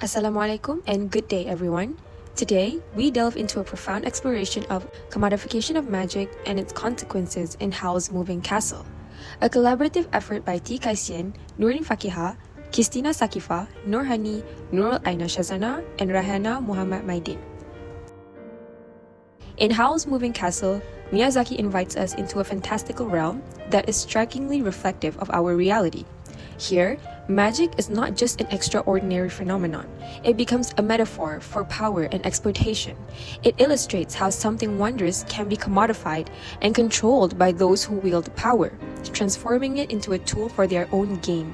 Assalamualaikum and good day everyone. Today, we delve into a profound exploration of commodification of magic and its consequences in Howl's Moving Castle, a collaborative effort by T. Kaisian, Nurin Fakiha, Kistina Sakifa, Nurhani, Nurul Aina Shazana, and Rahana Muhammad Maidin. In Howl's Moving Castle, Miyazaki invites us into a fantastical realm that is strikingly reflective of our reality. Here, magic is not just an extraordinary phenomenon. It becomes a metaphor for power and exploitation. It illustrates how something wondrous can be commodified and controlled by those who wield power, transforming it into a tool for their own gain.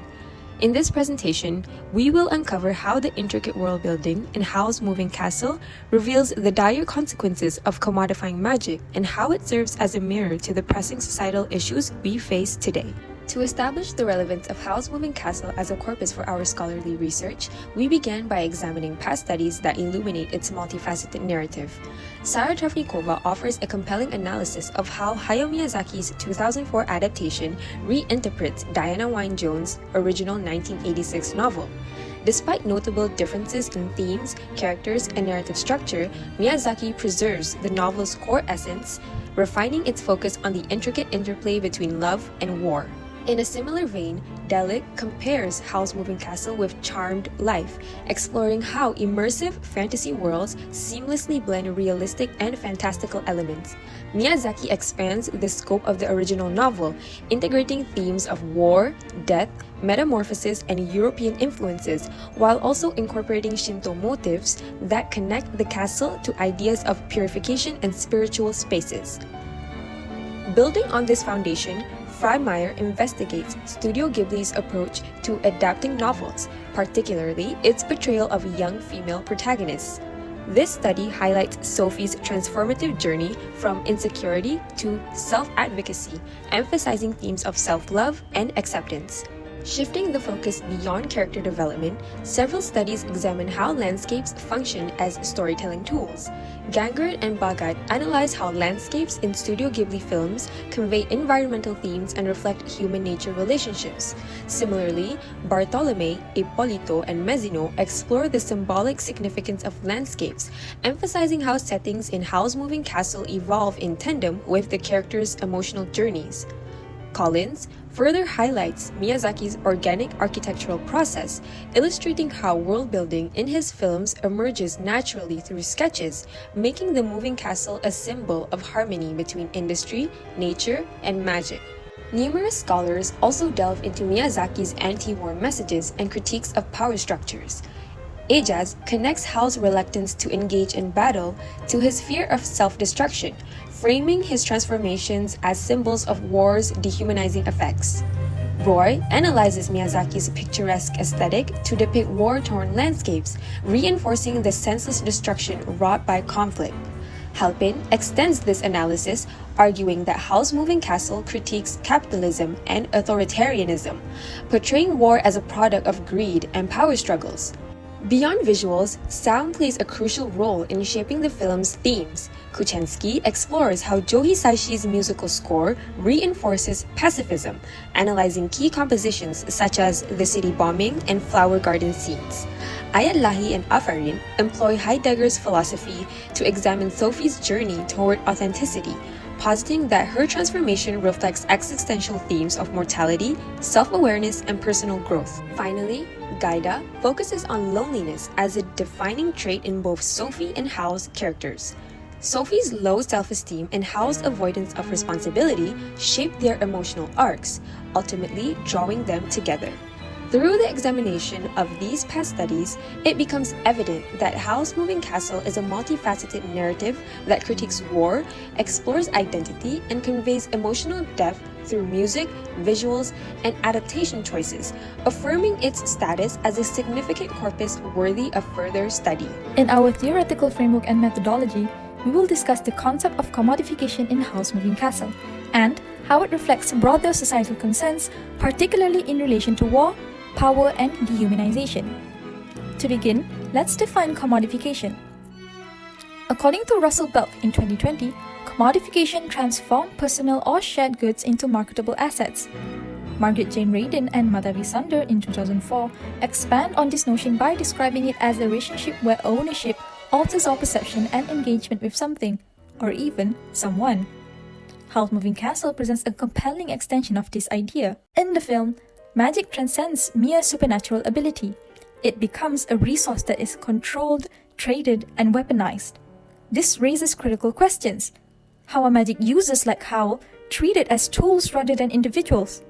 In this presentation, we will uncover how the intricate world building in Howl's Moving Castle reveals the dire consequences of commodifying magic and how it serves as a mirror to the pressing societal issues we face today. To establish the relevance of Howl's Moving Castle as a corpus for our scholarly research, we began by examining past studies that illuminate its multifaceted narrative. Sara Trafnikova offers a compelling analysis of how Hayao Miyazaki's 2004 adaptation reinterprets Diana Wynne-Jones' original 1986 novel. Despite notable differences in themes, characters, and narrative structure, Miyazaki preserves the novel's core essence, refining its focus on the intricate interplay between love and war. In a similar vein, Delic compares Howl's Moving Castle with Charmed Life, exploring how immersive fantasy worlds seamlessly blend realistic and fantastical elements. Miyazaki expands the scope of the original novel, integrating themes of war, death, metamorphosis, and European influences, while also incorporating Shinto motifs that connect the castle to ideas of purification and spiritual spaces. Building on this foundation, Freymeyer investigates Studio Ghibli's approach to adapting novels, particularly its portrayal of young female protagonists. This study highlights Sophie's transformative journey from insecurity to self-advocacy, emphasizing themes of self-love and acceptance. Shifting the focus beyond character development, several studies examine how landscapes function as storytelling tools. Gangard and Bhagat analyze how landscapes in Studio Ghibli films convey environmental themes and reflect human-nature relationships. Similarly, Bartolome, Ippolito, and Mezzino explore the symbolic significance of landscapes, emphasizing how settings in Howl's Moving Castle evolve in tandem with the characters' emotional journeys. Collins further highlights Miyazaki's organic architectural process, illustrating how world-building in his films emerges naturally through sketches, making the moving castle a symbol of harmony between industry, nature, and magic. Numerous scholars also delve into Miyazaki's anti-war messages and critiques of power structures. Ejaz connects Howl's reluctance to engage in battle to his fear of self-destruction, framing his transformations as symbols of war's dehumanizing effects. Roy analyzes Miyazaki's picturesque aesthetic to depict war-torn landscapes, reinforcing the senseless destruction wrought by conflict. Halpin extends this analysis, arguing that Howl's Moving Castle critiques capitalism and authoritarianism, portraying war as a product of greed and power struggles. Beyond visuals, sound plays a crucial role in shaping the film's themes. Kuchensky explores how Joe Hisaishi's musical score reinforces pacifism, analyzing key compositions such as the city bombing and flower garden scenes. Ayat and Afarin employ Heidegger's philosophy to examine Sophie's journey toward authenticity, positing that her transformation reflects existential themes of mortality, self-awareness, and personal growth. Finally, Gaida focuses on loneliness as a defining trait in both Sophie and Howl's characters. Sophie's low self-esteem and Howl's avoidance of responsibility shape their emotional arcs, ultimately drawing them together. Through the examination of these past studies, it becomes evident that Howl's Moving Castle is a multifaceted narrative that critiques war, explores identity, and conveys emotional depth through music, visuals, and adaptation choices, affirming its status as a significant corpus worthy of further study. In our theoretical framework and methodology, we will discuss the concept of commodification in Howl's Moving Castle and how it reflects broader societal concerns, particularly in relation to war, power, and dehumanization. To begin, let's define commodification. According to Russell Belk in 2020, commodification transforms personal or shared goods into marketable assets. Margaret Jane Radin and Madhavi Sunder in 2004 expand on this notion by describing it as a relationship where ownership alters our perception and engagement with something, or even someone. Howl's Moving Castle presents a compelling extension of this idea. In the film, magic transcends mere supernatural ability. It becomes a resource that is controlled, traded, and weaponized. This raises critical questions. How are magic users like Howl treated as tools rather than individuals?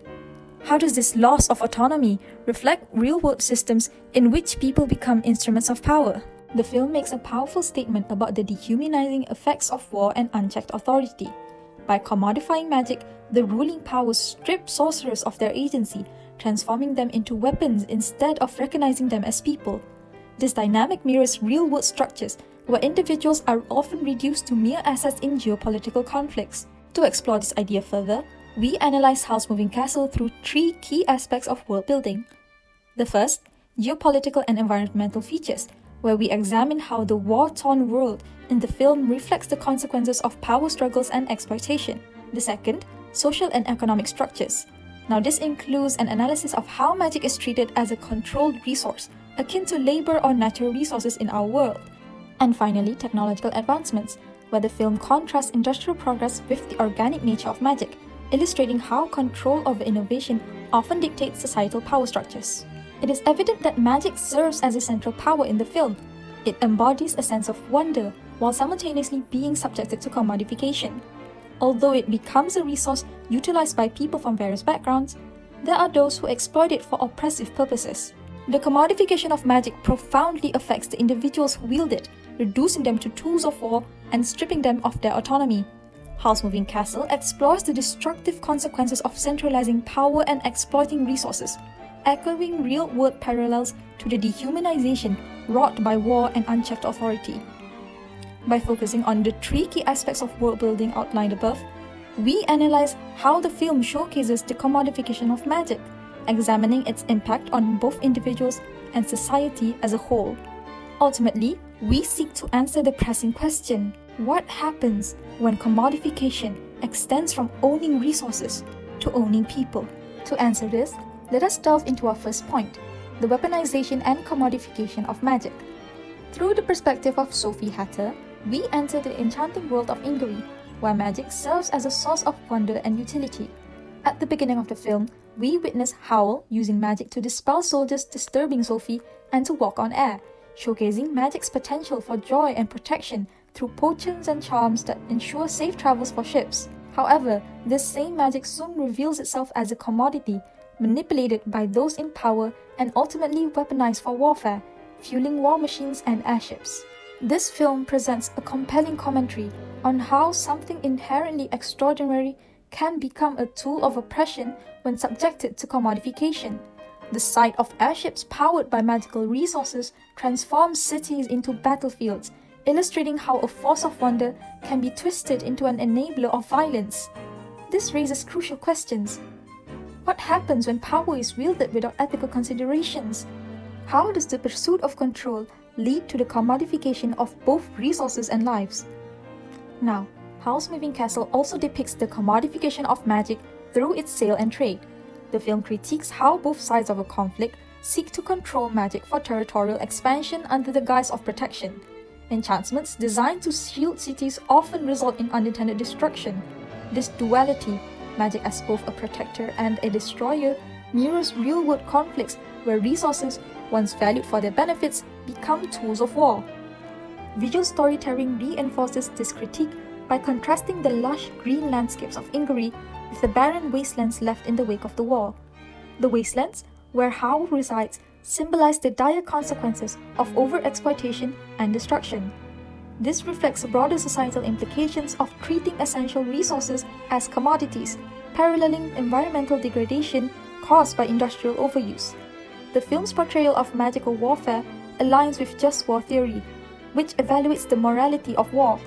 How does this loss of autonomy reflect real-world systems in which people become instruments of power? The film makes a powerful statement about the dehumanizing effects of war and unchecked authority. By commodifying magic, the ruling powers strip sorcerers of their agency, transforming them into weapons instead of recognizing them as people. This dynamic mirrors real-world structures where individuals are often reduced to mere assets in geopolitical conflicts. To explore this idea further, we analyze Howl's Moving Castle through three key aspects of world building. The first, geopolitical and environmental features, where we examine how the war-torn world in the film reflects the consequences of power struggles and exploitation. The second, social and economic structures. Now this includes an analysis of how magic is treated as a controlled resource, akin to labor or natural resources in our world. And finally, technological advancements, where the film contrasts industrial progress with the organic nature of magic, illustrating how control over innovation often dictates societal power structures. It is evident that magic serves as a central power in the film. It embodies a sense of wonder while simultaneously being subjected to commodification. Although it becomes a resource utilized by people from various backgrounds, there are those who exploit it for oppressive purposes. The commodification of magic profoundly affects the individuals who wield it, reducing them to tools of war and stripping them of their autonomy. Howl's Moving Castle explores the destructive consequences of centralizing power and exploiting resources, echoing real-world parallels to the dehumanization wrought by war and unchecked authority. By focusing on the three key aspects of world building outlined above, we analyze how the film showcases the commodification of magic, examining its impact on both individuals and society as a whole. Ultimately, we seek to answer the pressing question: what happens when commodification extends from owning resources to owning people? To answer this, let us delve into our first point, the weaponization and commodification of magic. Through the perspective of Sophie Hatter, we enter the enchanting world of Ingary, where magic serves as a source of wonder and utility. At the beginning of the film, we witness Howl using magic to dispel soldiers disturbing Sophie and to walk on air, showcasing magic's potential for joy and protection through potions and charms that ensure safe travels for ships. However, this same magic soon reveals itself as a commodity, manipulated by those in power and ultimately weaponized for warfare, fueling war machines and airships. This film presents a compelling commentary on how something inherently extraordinary can become a tool of oppression when subjected to commodification. The sight of airships powered by magical resources transforms cities into battlefields, illustrating how a force of wonder can be twisted into an enabler of violence. This raises crucial questions. What happens when power is wielded without ethical considerations? How does the pursuit of control lead to the commodification of both resources and lives? Now, Howl's Moving Castle also depicts the commodification of magic through its sale and trade. The film critiques how both sides of a conflict seek to control magic for territorial expansion under the guise of protection. Enchantments designed to shield cities often result in unintended destruction. This duality, magic as both a protector and a destroyer, mirrors real-world conflicts where resources, once valued for their benefits, become tools of war. Visual storytelling reinforces this critique by contrasting the lush green landscapes of Ingary with the barren wastelands left in the wake of the war. The wastelands, where Howl resides, symbolize the dire consequences of overexploitation and destruction. This reflects broader societal implications of treating essential resources as commodities, paralleling environmental degradation caused by industrial overuse. The film's portrayal of magical warfare aligns with just war theory, which evaluates the morality of war.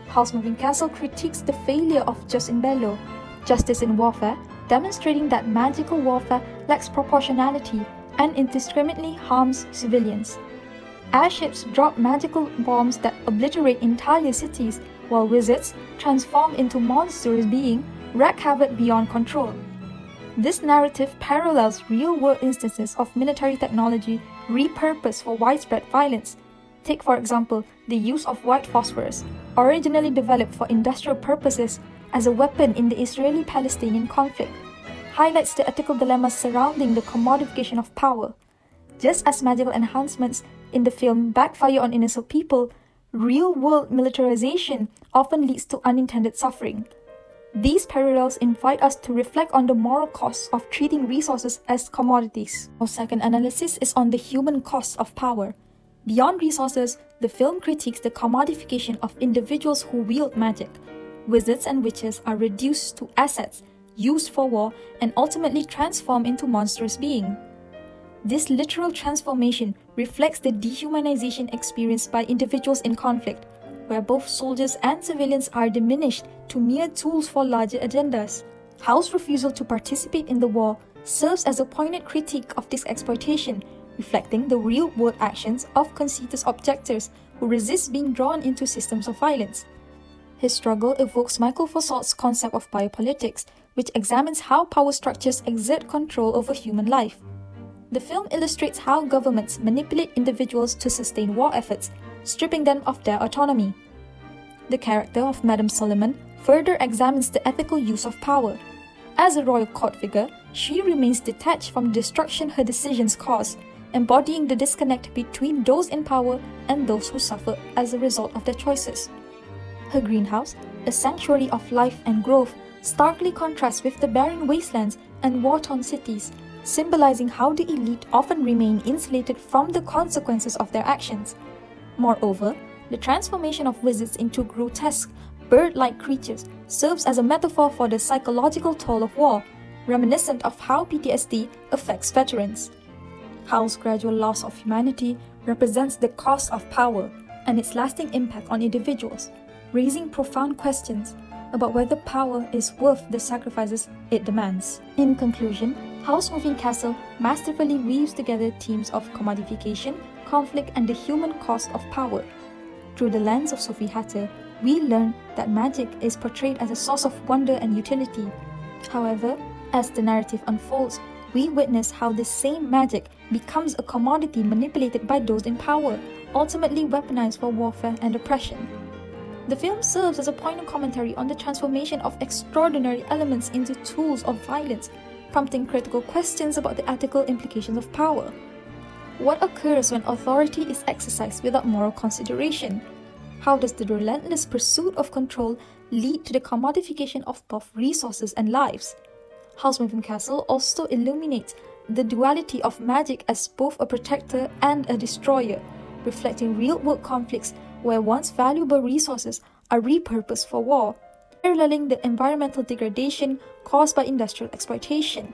Howl's Moving Castle critiques the failure of jus in bello, justice in warfare, demonstrating that magical warfare lacks proportionality and indiscriminately harms civilians. Airships drop magical bombs that obliterate entire cities, while wizards, transformed into monstrous beings, wreak havoc beyond control. This narrative parallels real-world instances of military technology repurposed for widespread violence. Take, for example, the use of white phosphorus, originally developed for industrial purposes as a weapon in the Israeli-Palestinian conflict, highlights the ethical dilemmas surrounding the commodification of power. Just as magical enhancements in the film backfire on innocent people, real-world militarization often leads to unintended suffering. These parallels invite us to reflect on the moral costs of treating resources as commodities. Our second analysis is on the human costs of power. Beyond resources, the film critiques the commodification of individuals who wield magic. Wizards and witches are reduced to assets, used for war, and ultimately transformed into monstrous beings. This literal transformation reflects the dehumanization experienced by individuals in conflict, where both soldiers and civilians are diminished to mere tools for larger agendas. Howe's refusal to participate in the war serves as a poignant critique of this exploitation, reflecting the real-world actions of Conceited objectors who resist being drawn into systems of violence. His struggle evokes Michael Fossalt's concept of biopolitics, which examines how power structures exert control over human life. The film illustrates how governments manipulate individuals to sustain war efforts, stripping them of their autonomy. The character of Madame Solomon further examines the ethical use of power. As a royal court figure, she remains detached from the destruction her decisions cause, embodying the disconnect between those in power and those who suffer as a result of their choices. Her greenhouse, a sanctuary of life and growth, starkly contrasts with the barren wastelands and war-torn cities, symbolizing how the elite often remain insulated from the consequences of their actions. Moreover, the transformation of wizards into grotesque, bird-like creatures serves as a metaphor for the psychological toll of war, reminiscent of how PTSD affects veterans. Howe's gradual loss of humanity represents the cost of power and its lasting impact on individuals, raising profound questions about whether power is worth the sacrifices it demands. In conclusion, House Moving Castle masterfully weaves together themes of commodification, conflict, and the human cost of power. Through the lens of Sophie Hatter, we learn that magic is portrayed as a source of wonder and utility. However, as the narrative unfolds, we witness how this same magic becomes a commodity manipulated by those in power, ultimately weaponized for warfare and oppression. The film serves as a poignant commentary on the transformation of extraordinary elements into tools of violence, prompting critical questions about the ethical implications of power. What occurs when authority is exercised without moral consideration? How does the relentless pursuit of control lead to the commodification of both resources and lives? House Moving Castle also illuminates the duality of magic as both a protector and a destroyer, reflecting real-world conflicts where once valuable resources are repurposed for war, paralleling the environmental degradation caused by industrial exploitation.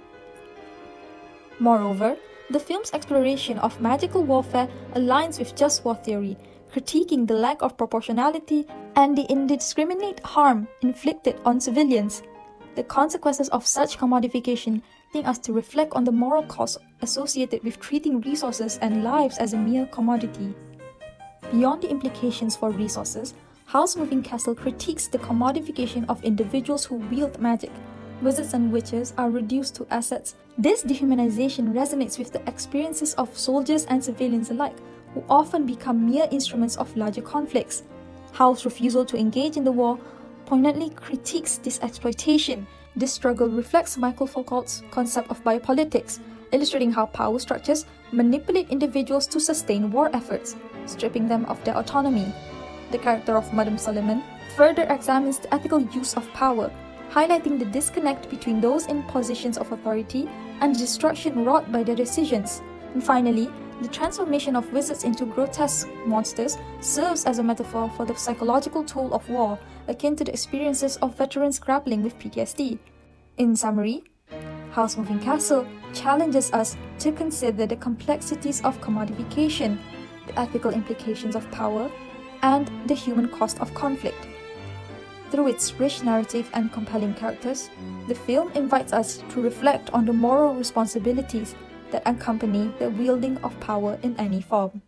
Moreover, the film's exploration of magical warfare aligns with just war theory, critiquing the lack of proportionality and the indiscriminate harm inflicted on civilians. The consequences of such commodification lead us to reflect on the moral costs associated with treating resources and lives as a mere commodity. Beyond the implications for resources, House Moving Castle critiques the commodification of individuals who wield magic. Wizards and witches are reduced to assets. This dehumanization resonates with the experiences of soldiers and civilians alike, who often become mere instruments of larger conflicts. Howe's refusal to engage in the war poignantly critiques this exploitation. This struggle reflects Michael Foucault's concept of biopolitics, illustrating how power structures manipulate individuals to sustain war efforts, stripping them of their autonomy. The character of Madame Solomon further examines the ethical use of power, highlighting the disconnect between those in positions of authority and the destruction wrought by their decisions. And finally, the transformation of wizards into grotesque monsters serves as a metaphor for the psychological toll of war, akin to the experiences of veterans grappling with PTSD. In summary, House Moving Castle challenges us to consider the complexities of commodification, the ethical implications of power, and the human cost of conflict. Through its rich narrative and compelling characters, the film invites us to reflect on the moral responsibilities that accompany the wielding of power in any form.